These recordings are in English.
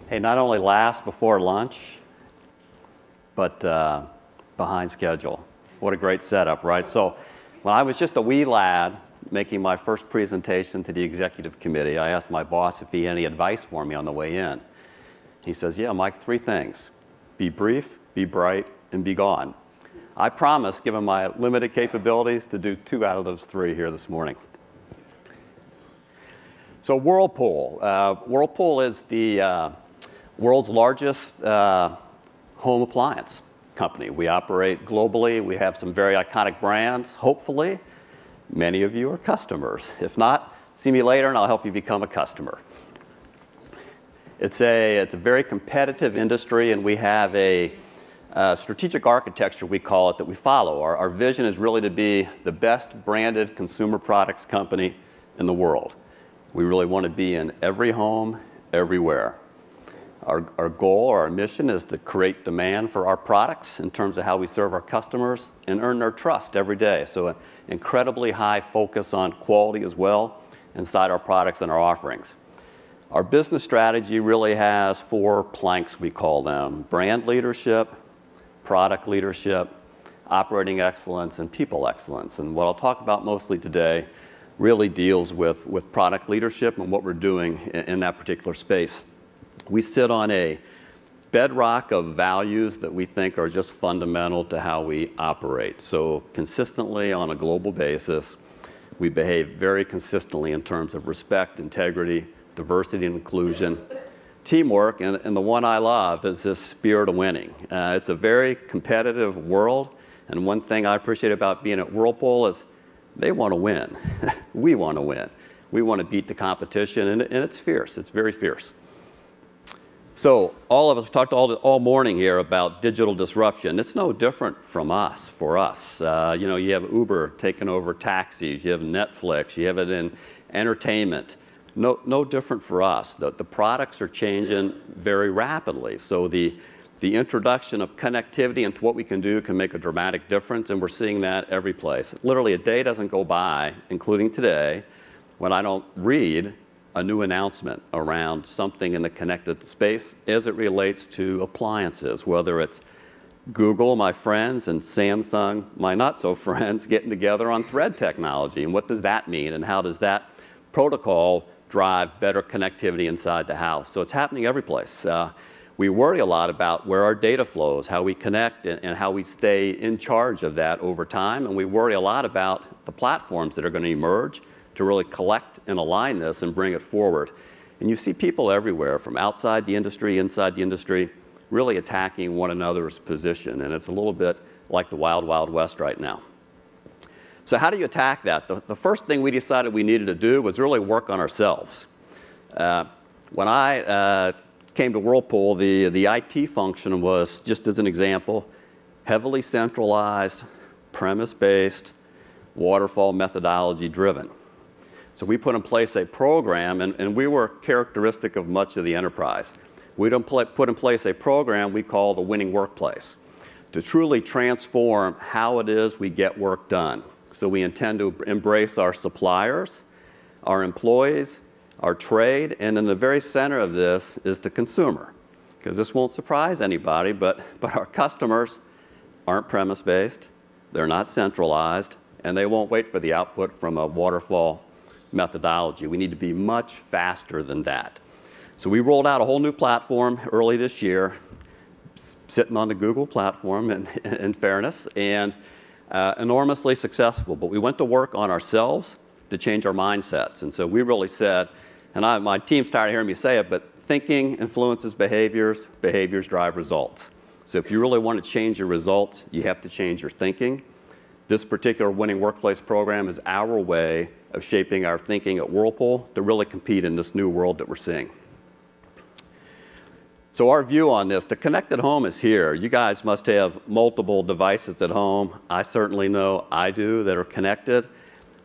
Hey, not only last before lunch, but behind schedule. What a great setup, right? So when I was just a wee lad making my first presentation to the executive committee, I asked my boss if he had any advice for me on the way in. He says, yeah, Mike, 3 things. Be brief, be bright, and be gone. I promise, given my limited capabilities, to do 2 out of those 3 here this morning. So Whirlpool. Whirlpool is the world's largest home appliance company. We operate globally. We have some very iconic brands. Hopefully, many of you are customers. If not, see me later and I'll help you become a customer. It's a very competitive industry, and we have a strategic architecture, we call it, that we follow. Our vision is really to be the best branded consumer products company in the world. We really want to be in every home, everywhere. Our goal, our mission is to create demand for our products in terms of how we serve our customers and earn their trust every day. So an incredibly high focus on quality as well inside our products and our offerings. Our business strategy really has 4 planks, we call them: brand leadership, product leadership, operating excellence, and people excellence. And what I'll talk about mostly today really deals with product leadership and what we're doing in that particular space. We sit on a bedrock of values that we think are just fundamental to how we operate. So consistently on a global basis, we behave very consistently in terms of respect, integrity, diversity and inclusion, teamwork, and the one I love is this spirit of winning. It's a very competitive world, and one thing I appreciate about being at Whirlpool is they want to win. We want to win. We want to beat the competition, and it's fierce. It's very fierce. So all of us talked all morning here about digital disruption. It's no different from us, for us. You know, you have Uber taking over taxis. You have Netflix. You have it in entertainment. No different for us. The products are changing very rapidly. So the introduction of connectivity into what we can do can make a dramatic difference, and we're seeing that every place. Literally, a day doesn't go by, including today, when I don't read a new announcement around something in the connected space as it relates to appliances, whether it's Google, my friends, and Samsung, my not-so-friends, getting together on Thread technology. And what does that mean, and how does that protocol drive better connectivity inside the house? So it's happening every place. We worry a lot about where our data flows, how we connect, and how we stay in charge of that over time. And we worry a lot about the platforms that are going to emerge to really collect and align this and bring it forward. And you see people everywhere, from outside the industry, inside the industry, really attacking one another's position. And it's a little bit like the wild, wild west right now. So how do you attack that? The first thing we decided we needed to do was really work on ourselves. When I came to Whirlpool, the IT function was, just as an example, heavily centralized, premise-based, waterfall methodology driven. So we put in place a program, and we were characteristic of much of the enterprise. We put in place a program we call the winning workplace to truly transform how it is we get work done. So we intend to embrace our suppliers, our employees, our trade, and in the very center of this is the consumer. Because this won't surprise anybody, but our customers aren't premise-based, they're not centralized, and they won't wait for the output from a waterfall methodology. We need to be much faster than that. So we rolled out a whole new platform early this year, sitting on the Google platform in fairness, and enormously successful. But we went to work on ourselves to change our mindsets. And so we really said, and my team's tired of hearing me say it, but thinking influences behaviors, behaviors drive results. So if you really want to change your results, you have to change your thinking. This particular winning workplace program is our way of shaping our thinking at Whirlpool to really compete in this new world that we're seeing. So our view on this, the connected home is here. You guys must have multiple devices at home. I certainly know I do that are connected.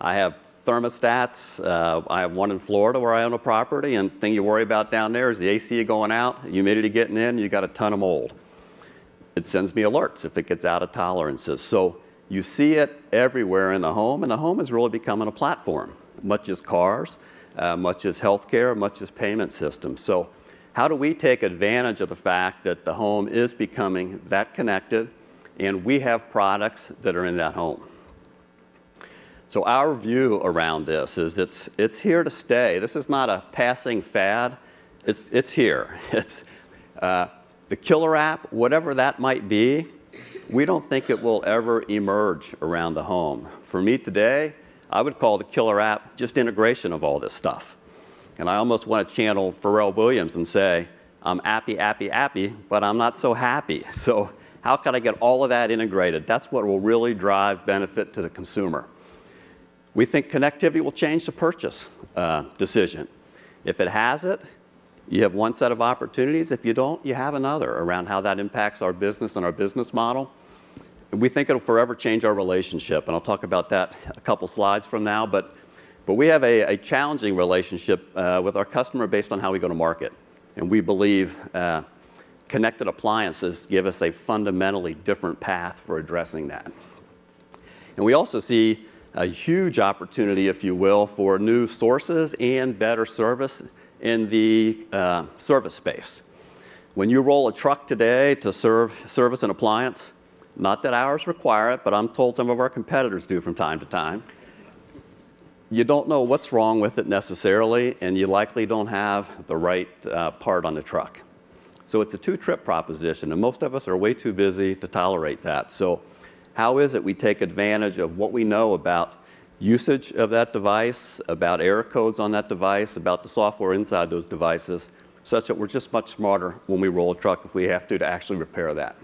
I have thermostats. I have one in Florida where I own a property, and the thing you worry about down there is the AC going out, humidity getting in, you got a ton of mold. It sends me alerts if it gets out of tolerances. So you see it everywhere in the home, and the home is really becoming a platform, much as cars, much as healthcare, much as payment systems. So How do we take advantage of the fact that the home is becoming that connected, and we have products that are in that home? So our view around this is it's here to stay. This is not a passing fad. It's here. It's the killer app, whatever that might be, we don't think it will ever emerge around the home. For me today, I would call the killer app just integration of all this stuff. And I almost want to channel Pharrell Williams and say, I'm appy, appy, appy, but I'm not so happy. So how can I get all of that integrated? That's what will really drive benefit to the consumer. We think connectivity will change the purchase decision. If it has it, you have one set of opportunities. If you don't, you have another around how that impacts our business and our business model. We think it'll forever change our relationship, and I'll talk about that a couple slides from now. But we have a challenging relationship with our customer based on how we go to market. And we believe connected appliances give us a fundamentally different path for addressing that. And we also see a huge opportunity, if you will, for new sources and better service in the service space. When you roll a truck today to service an appliance, not that ours require it, but I'm told some of our competitors do from time to time, you don't know what's wrong with it necessarily, and you likely don't have the right part on the truck. So it's a two-trip proposition, and most of us are way too busy to tolerate that. So how is it we take advantage of what we know about usage of that device, about error codes on that device, about the software inside those devices, such that we're just much smarter when we roll a truck if we have to actually repair that.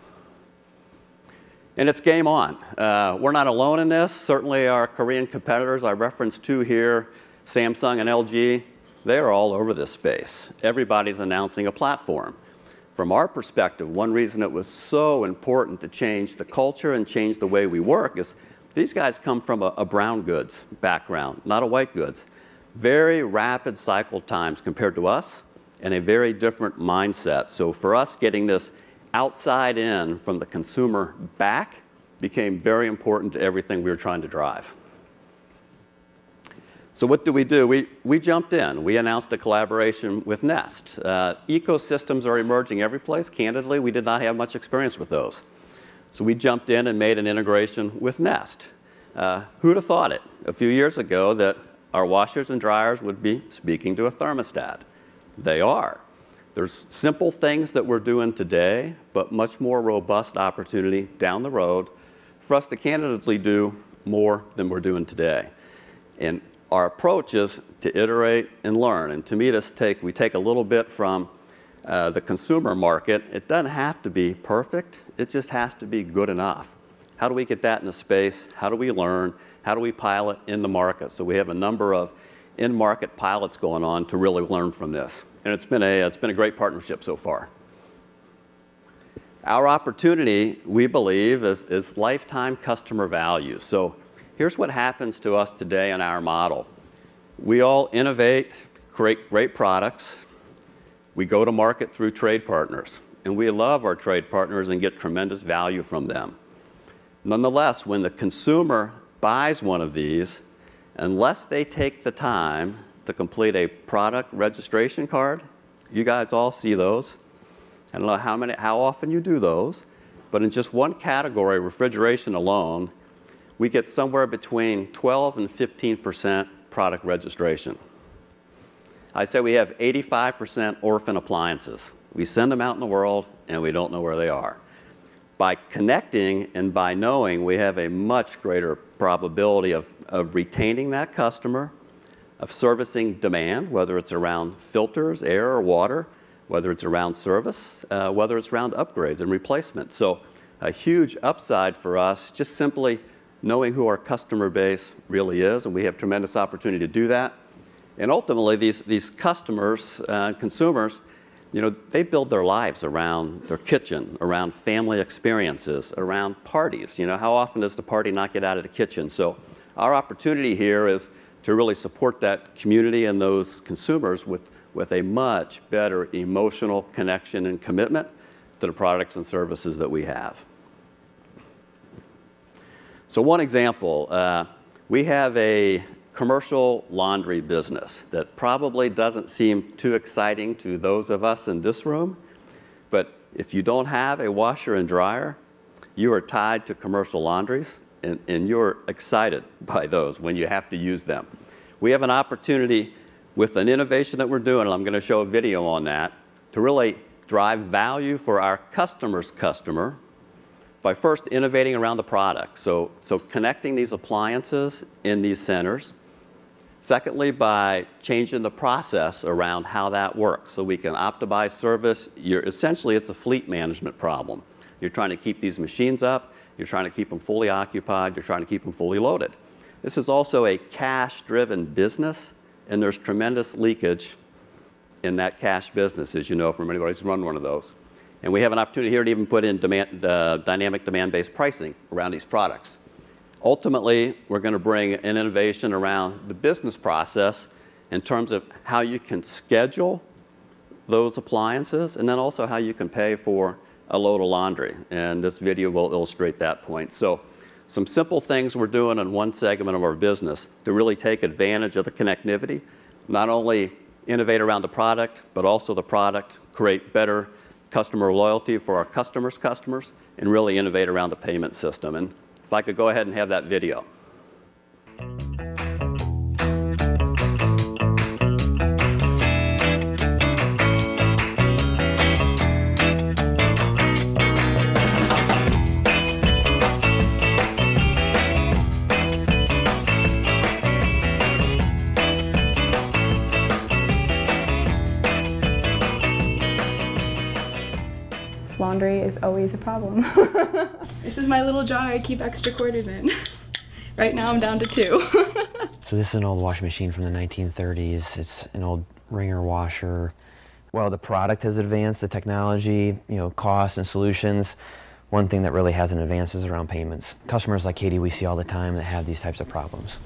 And it's game on. We're not alone in this. Certainly our Korean competitors, I referenced two here, Samsung and LG, they are all over this space. Everybody's announcing a platform. From our perspective, one reason it was so important to change the culture and change the way we work is these guys come from a brown goods background, not a white goods. Very rapid cycle times compared to us, and a very different mindset. So for us, getting this outside in from the consumer back became very important to everything we were trying to drive. So what do? We jumped in. We announced a collaboration with Nest. Ecosystems are emerging every place. Candidly, we did not have much experience with those. So we jumped in and made an integration with Nest. Who'd have thought it a few years ago that our washers and dryers would be speaking to a thermostat? They are. There's simple things that we're doing today, but much more robust opportunity down the road for us to candidly do more than we're doing today. And our approach is to iterate and learn. And to me, we take a little bit from the consumer market. It doesn't have to be perfect. It just has to be good enough. How do we get that in the space? How do we learn? How do we pilot in the market? So we have a number of in-market pilots going on to really learn from this. And it's been a great partnership so far. Our opportunity, we believe, is lifetime customer value. So here's what happens to us today in our model. We all innovate, create great products. We go to market through trade partners. And we love our trade partners and get tremendous value from them. Nonetheless, when the consumer buys one of these, unless they take the time to complete a product registration card, you guys all see those. I don't know how often you do those, but in just one category, refrigeration alone, we get somewhere between 12 and 15% product registration. I say we have 85% orphan appliances. We send them out in the world, and we don't know where they are. By connecting and by knowing, we have a much greater probability of retaining that customer, of servicing demand, whether it's around filters, air, or water, whether it's around service, whether it's around upgrades and replacement. So a huge upside for us, just simply knowing who our customer base really is, and we have tremendous opportunity to do that. And ultimately, these customers, consumers, you know, they build their lives around their kitchen, around family experiences, around parties. You know, how often does the party not get out of the kitchen? So our opportunity here is to really support that community and those consumers with a much better emotional connection and commitment to the products and services that we have. So one example, we have a commercial laundry business that probably doesn't seem too exciting to those of us in this room, but if you don't have a washer and dryer, you are tied to commercial laundries, and you're excited by those when you have to use them. We have an opportunity with an innovation that we're doing, and I'm going to show a video on that, to really drive value for our customer's customer by first innovating around the product. So connecting these appliances in these centers. Secondly, by changing the process around how that works so we can optimize service. Essentially, it's a fleet management problem. You're trying to keep these machines up. You're trying to keep them fully occupied. You're trying to keep them fully loaded. This is also a cash-driven business, and there's tremendous leakage in that cash business, as you know from anybody who's run one of those. And we have an opportunity here to even put in dynamic demand-based pricing around these products. Ultimately, we're going to bring an innovation around the business process in terms of how you can schedule those appliances, and then also how you can pay for a load of laundry. And this video will illustrate that point. So some simple things we're doing in one segment of our business to really take advantage of the connectivity, not only innovate around the product, but also the product, create better customer loyalty for our customers' customers, and really innovate around the payment system. And if I could go ahead and have that video. Laundry is always a problem. This is my little jar I keep extra quarters in. Right now I'm down to 2. So this is an old washing machine from the 1930s. It's an old wringer washer. Well, the product has advanced, the technology, costs and solutions. One thing that really hasn't advanced is around payments. Customers like Katie we see all the time that have these types of problems.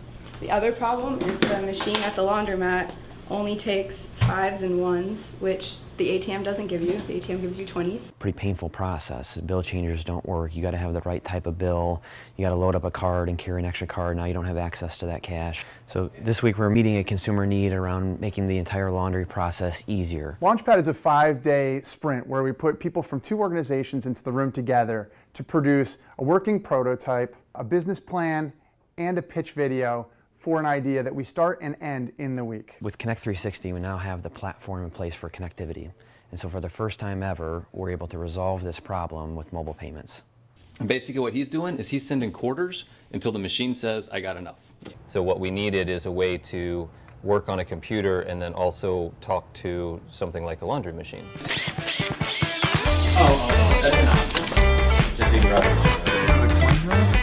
The other problem is the machine at the laundromat only takes 5s and 1s, which the ATM doesn't give you. The ATM gives you 20s. Pretty painful process. Bill changers don't work. You got to have the right type of bill. You got to load up a card and carry an extra card. Now you don't have access to that cash. So this week we're meeting a consumer need around making the entire laundry process easier. Launchpad is a 5-day sprint where we put people from 2 organizations into the room together to produce a working prototype, a business plan, and a pitch video for an idea that we start and end in the week. With Connect 360, we now have the platform in place for connectivity. And so for the first time ever, we're able to resolve this problem with mobile payments. And basically what he's doing is he's sending quarters until the machine says, I got enough. So what we needed is a way to work on a computer and then also talk to something like a laundry machine. Oh, that's an option. It's a big rubber.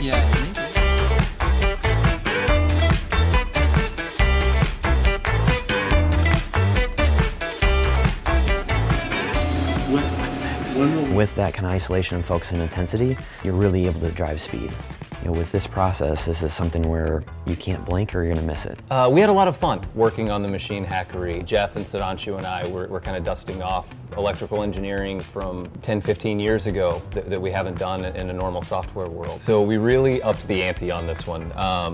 Yeah. With that kind of isolation and focus and intensity, you're really able to drive speed. With this process, this is something where you can't blink or you're going to miss it. We had a lot of fun working on the machine hackery. Jeff and Sudhanshu and I were kind of dusting off electrical engineering from 10, 15 years ago that we haven't done in a normal software world. So we really upped the ante on this one.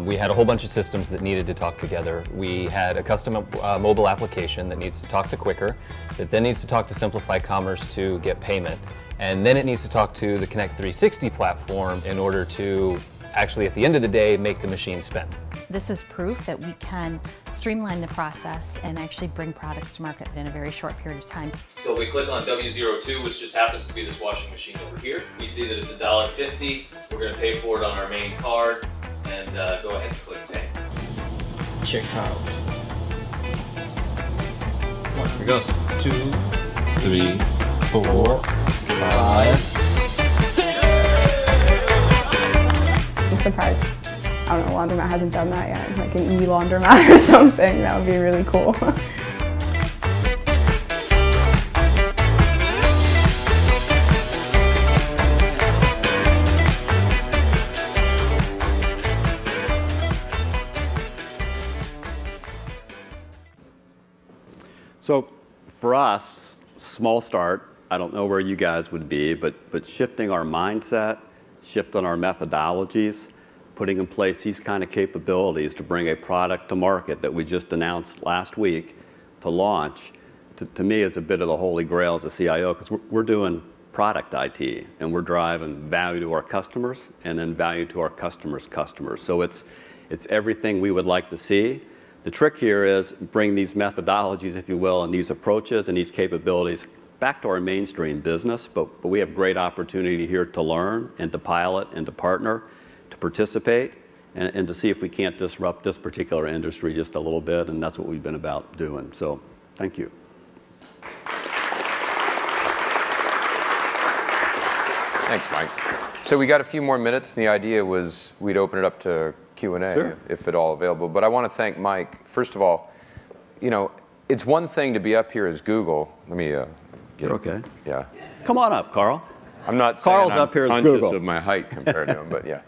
We had a whole bunch of systems that needed to talk together. We had a custom mobile application that needs to talk to Quicker, that then needs to talk to Simplify Commerce to get payment. And then it needs to talk to the Connect 360 platform in order to actually, at the end of the day, make the machine spend. This is proof that we can streamline the process and actually bring products to market in a very short period of time. So we click on W02, which just happens to be this washing machine over here. We see that it's $1.50. We're going to pay for it on our main card, and go ahead and click pay. Check out. Here it goes. 2, 3, 4, 5. I'm surprised, I don't know, laundromat hasn't done that yet. Like an e-laundromat or something. That would be really cool. So for us, small start. I don't know where you guys would be, but shifting our mindset, shifting our methodologies, putting in place these kind of capabilities to bring a product to market that we just announced last week to launch, to me is a bit of the holy grail as a CIO, because we're doing product IT, and we're driving value to our customers and then value to our customers' customers. So it's everything we would like to see. The trick here is bring these methodologies, if you will, and these approaches and these capabilities back to our mainstream business, but we have great opportunity here to learn and to pilot and to partner, to participate, and to see if we can't disrupt this particular industry just a little bit, and that's what we've been about doing. So thank you. Thanks, Mike. So we got a few more minutes. The idea was we'd open it up to Q&A, sure, if at all available. But I want to thank Mike. First of all, you know, it's one thing to be up here as Google. Let me get okay. Yeah. Come on up, Carl. I'm not saying Carl's I'm up here as conscious Google of my height compared to him, but yeah.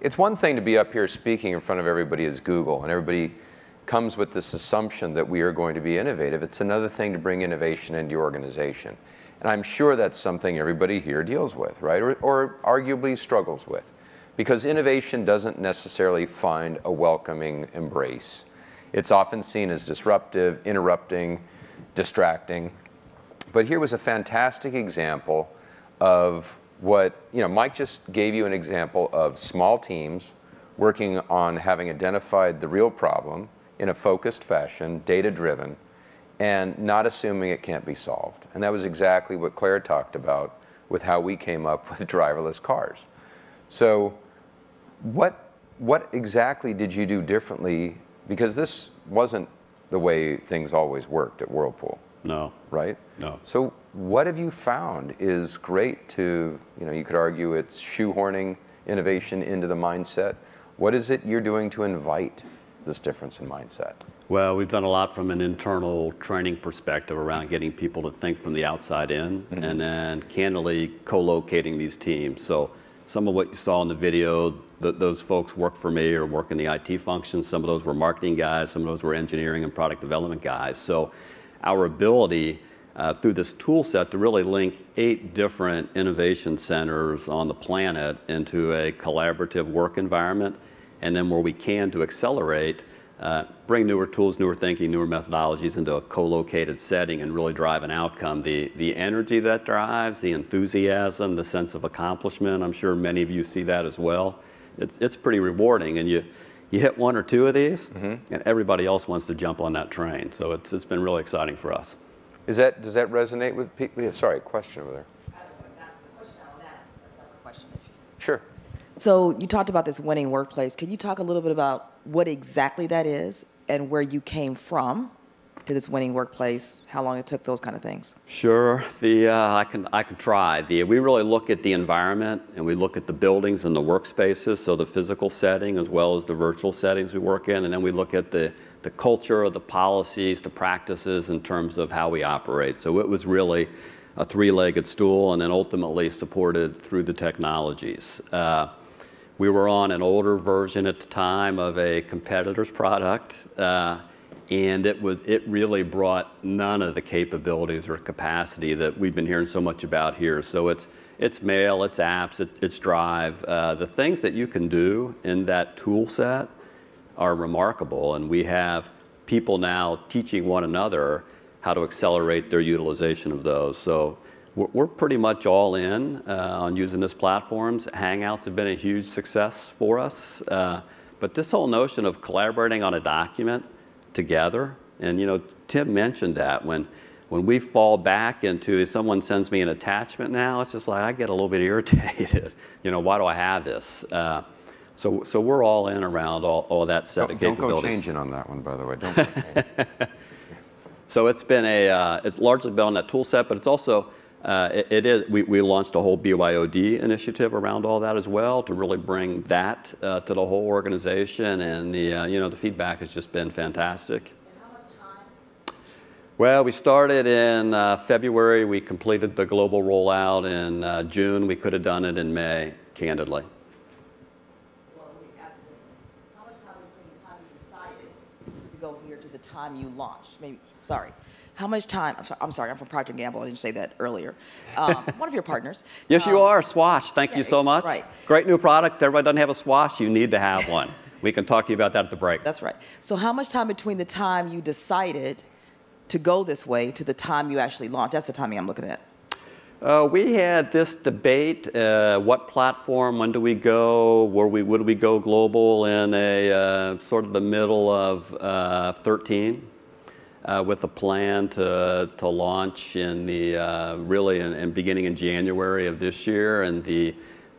It's one thing to be up here speaking in front of everybody as Google, and everybody comes with this assumption that we are going to be innovative. It's another thing to bring innovation into your organization. And I'm sure that's something everybody here deals with, right? Or arguably struggles with. Because innovation doesn't necessarily find a welcoming embrace. It's often seen as disruptive, interrupting, distracting. But here was a fantastic example of what, you know, Mike just gave you an example of small teams working on having identified the real problem in a focused fashion, data-driven, and not assuming it can't be solved. And that was exactly what Claire talked about with how we came up with driverless cars. So what exactly did you do differently? Because this wasn't the way things always worked at Whirlpool. No. Right? No. So what have you found is great to, you know, you could argue it's shoehorning innovation into the mindset. What is it you're doing to invite this difference in mindset? Well, we've done a lot from an internal training perspective around getting people to think from the outside in, mm-hmm, and then candidly co-locating these teams. So some of what you saw in the video, those folks work for me or work in the IT function. Some of those were marketing guys. Some of those were engineering and product development guys. So our ability through this tool set to really link 8 different innovation centers on the planet into a collaborative work environment, and then where we can to accelerate, bring newer tools, newer thinking, newer methodologies into a co-located setting and really drive an outcome. The energy that drives, the enthusiasm, the sense of accomplishment, I'm sure many of you see that as well. It's pretty rewarding, and you hit 1 or 2 of these, mm-hmm, and everybody else wants to jump on that train. So it's been really exciting for us. Does that resonate with people? Yeah, sorry, question over there. Sure. So you talked about this winning workplace. Can you talk a little bit about what exactly that is and where you came from to this winning workplace, how long it took, those kind of things? Sure. I can try. We really look at the environment, and we look at the buildings and the workspaces, so the physical setting as well as the virtual settings we work in, and then we look at the culture, the policies, the practices in terms of how we operate. So it was really a 3-legged stool, and then ultimately supported through the technologies. We were on an older version at the time of a competitor's product, and it really brought none of the capabilities or capacity that we've been hearing so much about here. So it's mail, it's apps, it's Drive. The things that you can do in that tool set are remarkable, and we have people now teaching one another how to accelerate their utilization of those. So we're pretty much all in on using this platforms. Hangouts have been a huge success for us, but this whole notion of collaborating on a document together, and you know, Tim mentioned that when we fall back into, someone sends me an attachment now, it's just like I get a little bit irritated. You know, why do I have this? So we're all in around all that set of capabilities. Don't go changing on that one, by the way. Don't go changing. So it's been it's largely been on that tool set, but it's also, we launched a whole BYOD initiative around all that as well to really bring that to the whole organization, and the feedback has just been fantastic. And how much time? Well, we started in February. We completed the global rollout in June. We could have done it in May, candidly. How much time between the time you decided to go here to the time you launched? Maybe, sorry. How much time, I'm sorry, I'm from Procter & Gamble, I didn't say that earlier. One of your partners. Yes, you are. Swash. Thank you so much. Right. Great new product. Everybody doesn't have a Swash. You need to have one. We can talk to you about that at the break. That's right. So how much time between the time you decided to go this way to the time you actually launched? That's the timing I'm looking at. We had this debate, what platform, when do we go, would we go global in a sort of the middle of 13 with a plan to launch in the, really in beginning in January of this year, and the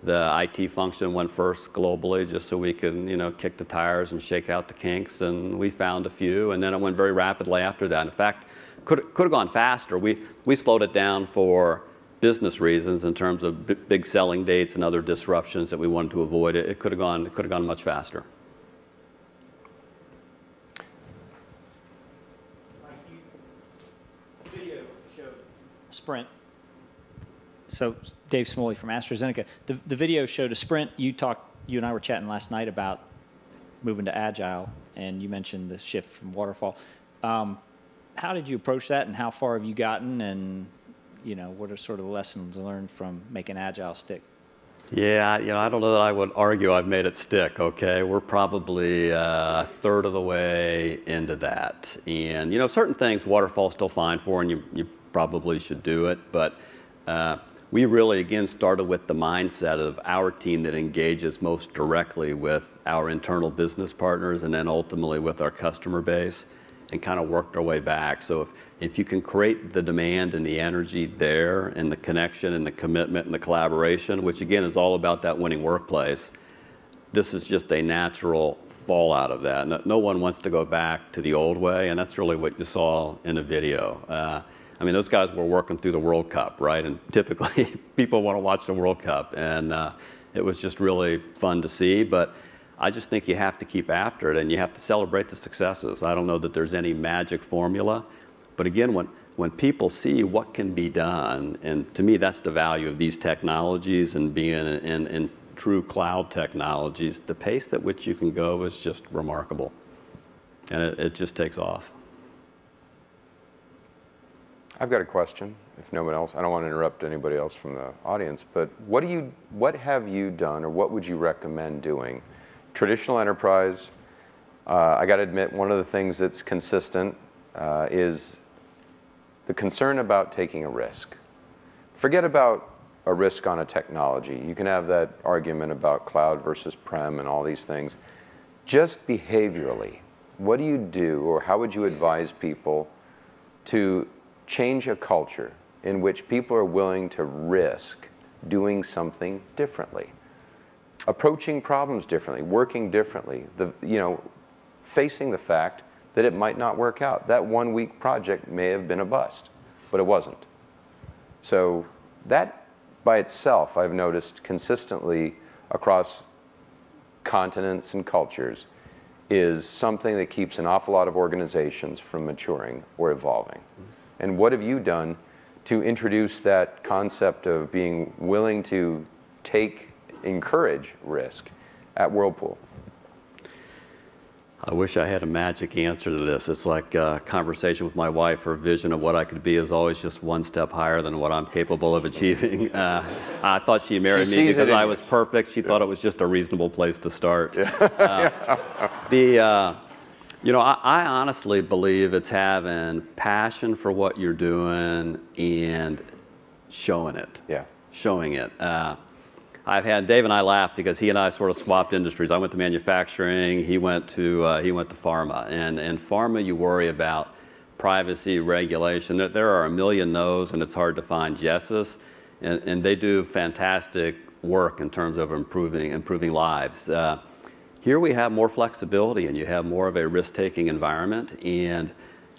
IT function went first globally just so we could, you know, kick the tires and shake out the kinks, and we found a few, and then it went very rapidly after that. In fact, could have gone faster. We slowed it down for business reasons in terms of big selling dates and other disruptions that we wanted to avoid. It could have gone much faster. Video showed Sprint. So Dave Smoley from AstraZeneca. The video showed a Sprint. You and I were chatting last night about moving to Agile, and you mentioned the shift from waterfall. How did you approach that, and how far have you gotten, and you know, what are sort of the lessons learned from making Agile stick? Yeah, you know, I don't know that I would argue I've made it stick, okay? We're probably a third of the way into that. And, you know, certain things waterfall's still fine for, and you probably should do it. But we really, again, started with the mindset of our team that engages most directly with our internal business partners and then ultimately with our customer base, and kind of worked our way back. So if you can create the demand and the energy there, and the connection and the commitment and the collaboration, which again is all about that winning workplace, this is just a natural fallout of that. No one wants to go back to the old way, and that's really what you saw in the video. I mean, those guys were working through the World Cup, right? And typically people want to watch the World Cup, and it was just really fun to see. But I just think you have to keep after it, and you have to celebrate the successes. I don't know that there's any magic formula, but again, when people see what can be done, and to me that's the value of these technologies and being in true cloud technologies, the pace at which you can go is just remarkable, and it just takes off. I've got a question, if no one else. I don't want to interrupt anybody else from the audience, but what have you done, or what would you recommend doing? Traditional enterprise, I got to admit, one of the things that's consistent is the concern about taking a risk. Forget about a risk on a technology. You can have that argument about cloud versus prem and all these things. Just behaviorally, what do you do, or how would you advise people to change a culture in which people are willing to risk doing something differently? Approaching problems differently, working differently, facing the fact that it might not work out. That 1 week project may have been a bust, but it wasn't. So that by itself, I've noticed consistently across continents and cultures, is something that keeps an awful lot of organizations from maturing or evolving. And what have you done to introduce that concept of being willing to encourage risk at Whirlpool? I wish I had a magic answer to this. It's like a conversation with my wife. Her vision of what I could be is always just one step higher than what I'm capable of achieving. I thought she married me because I was perfect. She thought it was just a reasonable place to start. You know, I honestly believe it's having passion for what you're doing and showing it. Yeah. Showing it. Dave and I laughed because he and I sort of swapped industries. I went to manufacturing, he went to pharma. And in pharma, you worry about privacy, regulation. There are a million no's, and it's hard to find yeses. And they do fantastic work in terms of improving lives. Here we have more flexibility, and you have more of a risk-taking environment, and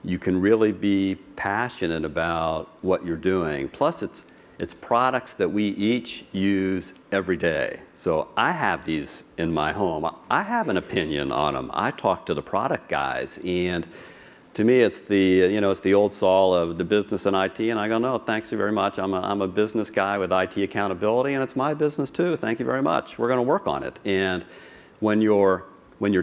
you can really be passionate about what you're doing. Plus, it's products that we each use every day. So I have these in my home. I have an opinion on them. I talk to the product guys, and to me, it's the old saw of the business and IT, and I go, no, thanks you very much. I'm a business guy with IT accountability, and it's my business too. Thank you very much. We're going to work on it. And when your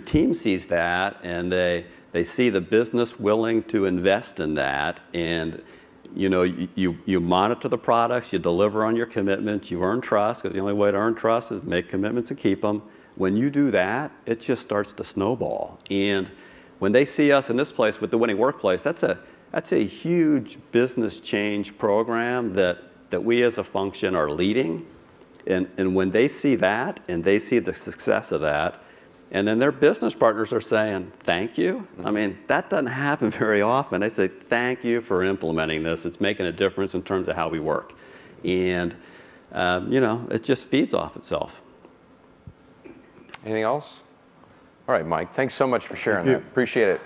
team sees that, and they They see the business willing to invest in that, and you monitor the products, you deliver on your commitments, you earn trust, because the only way to earn trust is make commitments and keep them. When you do that, it just starts to snowball. And when they see us in this place with the Winning Workplace, that's a huge business change program that we as a function are leading. And when they see that, and they see the success of that, and then their business partners are saying, thank you. I mean, that doesn't happen very often. They say, thank you for implementing this. It's making a difference in terms of how we work. And, it just feeds off itself. Anything else? All right, Mike, thanks so much for sharing that. Appreciate it.